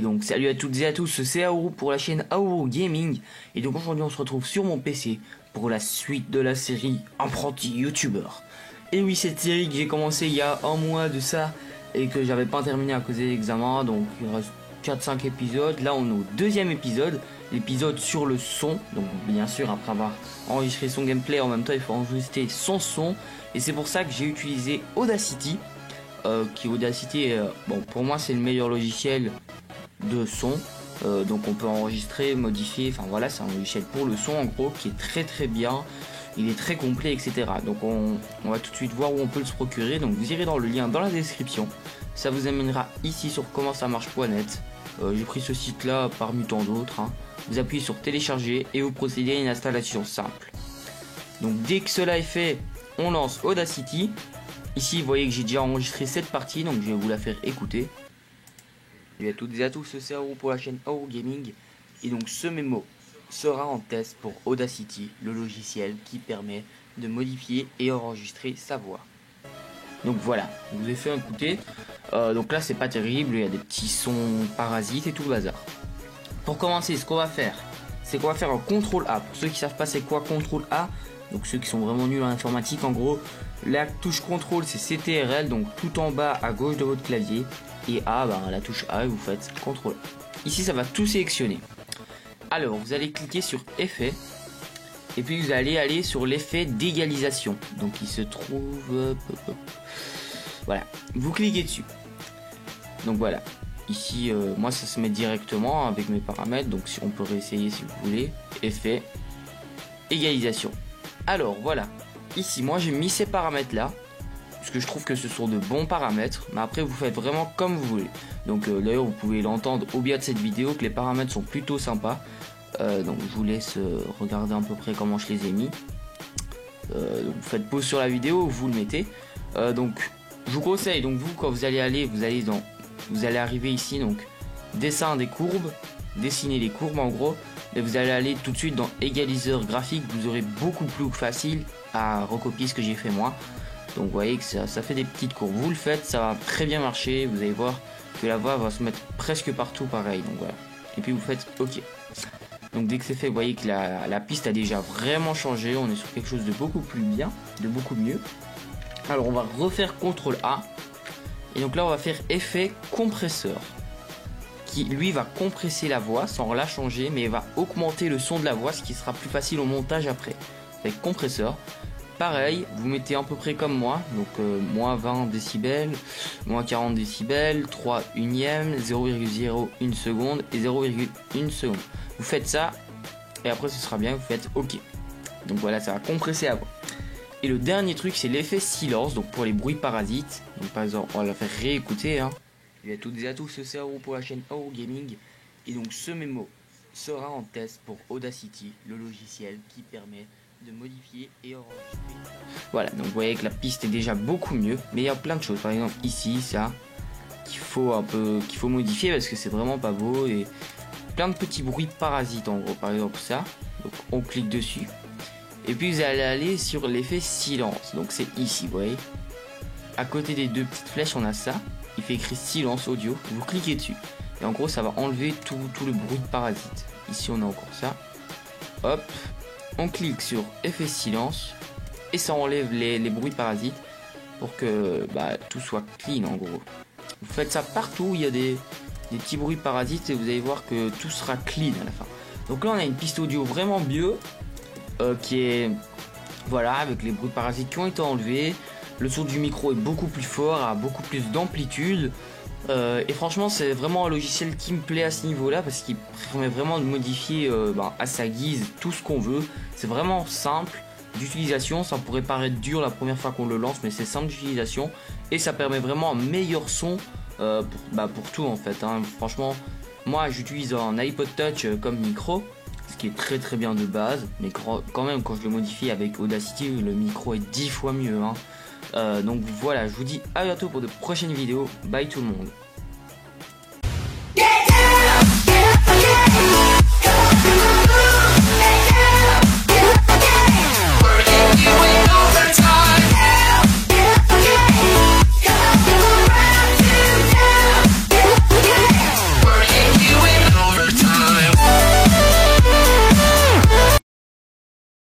Et donc salut à toutes et à tous, c'est Aourou pour la chaîne Aourou Gaming. Et donc aujourd'hui on se retrouve sur mon PC pour la suite de la série Apprenti YouTubeur. Et oui, cette série que j'ai commencé il y a un mois de ça et que j'avais pas terminé à cause des examens. Donc il reste 4-5 épisodes. Là on est au deuxième épisode, l'épisode sur le son. Donc bien sûr après avoir enregistré son gameplay, en même temps il faut enregistrer son son. Et c'est pour ça que j'ai utilisé Audacity. Audacity, bon, pour moi c'est le meilleur logiciel de son, donc on peut enregistrer, modifier, enfin voilà, c'est un logiciel pour le son en gros qui est très bien, il est très complet, etc. Donc on va tout de suite voir où on peut le se procurer. Donc vous irez dans le lien dans la description, ça vous amènera ici sur comment ça marche.net. J'ai pris ce site là parmi tant d'autres, hein. Vous appuyez sur télécharger et vous procédez à une installation simple. Donc dès que cela est fait, on lance Audacity. Ici vous voyez que j'ai déjà enregistré cette partie, donc je vais vous la faire écouter. Salut à toutes et à tous, c'est Aourou pour la chaîne Aourou Gaming. Et donc ce mémo sera en test pour Audacity, le logiciel qui permet de modifier et enregistrer sa voix. Donc voilà, je vous ai fait écouter. Donc là c'est pas terrible, il y a des petits sons parasites et tout le bazar. Pour commencer, ce qu'on va faire, c'est qu'on va faire un CTRL A. Pour ceux qui savent pas c'est quoi CTRL A, donc ceux qui sont vraiment nuls en informatique, en gros la touche CTRL c'est CTRL, donc tout en bas à gauche de votre clavier, et A, la touche A, et vous faites CTRL. Ici ça va tout sélectionner. Alors vous allez cliquer sur effet, et puis vous allez aller sur l'effet d'égalisation, donc il se trouve, voilà, vous cliquez dessus. Donc voilà, ici moi ça se met directement avec mes paramètres, donc si on peut réessayer si vous voulez, effet, égalisation. Alors voilà, ici moi j'ai mis ces paramètres là parce que je trouve que ce sont de bons paramètres, mais après vous faites vraiment comme vous voulez. Donc d'ailleurs vous pouvez l'entendre au biais de cette vidéo que les paramètres sont plutôt sympas. Donc je vous laisse regarder à peu près comment je les ai mis. Donc vous faites pause sur la vidéo, vous le mettez. Donc je vous conseille, donc vous quand vous allez arriver ici, donc dessin des courbes, dessiner les courbes en gros. Et vous allez aller tout de suite dans égaliseur graphique, vous aurez beaucoup plus facile à recopier ce que j'ai fait moi. Donc vous voyez que ça fait des petites courbes, vous le faites, ça va très bien marcher, vous allez voir que la voix va se mettre presque partout pareil, donc voilà. Et puis vous faites OK. Donc dès que c'est fait, vous voyez que la piste a déjà vraiment changé, on est sur quelque chose de beaucoup plus bien, de beaucoup mieux. Alors on va refaire CTRL A, et donc là on va faire effet compresseur, qui lui va compresser la voix sans la changer, mais va augmenter le son de la voix, ce qui sera plus facile au montage après. Avec compresseur, pareil, vous mettez à peu près comme moi, donc moins 20 décibels, moins 40 décibels, 3 unièmes, 0,01 seconde et 0,1 seconde. Vous faites ça, et après ce sera bien, vous faites OK. Donc voilà, ça va compresser la voix. Et le dernier truc, c'est l'effet silence, donc pour les bruits parasites. Donc par exemple, on va la faire réécouter, hein. Salut à toutes et à tous, c'est Aourou pour la chaîne Aourou Gaming. Et donc ce mémo sera en test pour Audacity, le logiciel qui permet de modifier et enregistrer. Voilà, donc vous voyez que la piste est déjà beaucoup mieux, mais il y a plein de choses. Par exemple ici, ça, qu'il faut modifier parce que c'est vraiment pas beau, et plein de petits bruits parasites en gros. Par exemple ça, donc on clique dessus. Et puis vous allez aller sur l'effet silence, donc c'est ici, vous voyez. À côté des deux petites flèches, on a ça. Il fait écrit silence audio, vous cliquez dessus et en gros ça va enlever tout le bruit de parasite. Ici on a encore ça, hop, on clique sur effet silence et ça enlève les bruits de parasites pour que tout soit clean en gros. Vous faites ça partout où il y a des petits bruits de parasites et vous allez voir que tout sera clean à la fin. Donc là on a une piste audio vraiment mieux, qui est, voilà, avec les bruits de parasites qui ont été enlevés. Le son du micro est beaucoup plus fort, a beaucoup plus d'amplitude. Et franchement, c'est vraiment un logiciel qui me plaît à ce niveau-là parce qu'il permet vraiment de modifier à sa guise tout ce qu'on veut. C'est vraiment simple d'utilisation. Ça pourrait paraître dur la première fois qu'on le lance, mais c'est simple d'utilisation. Et ça permet vraiment un meilleur son pour tout en fait, hein. Franchement, moi j'utilise un iPod Touch comme micro, ce qui est très bien de base. Mais quand même, quand je le modifie avec Audacity, le micro est 10 fois mieux, hein. Donc voilà, je vous dis à bientôt pour de prochaines vidéos. Bye tout le monde.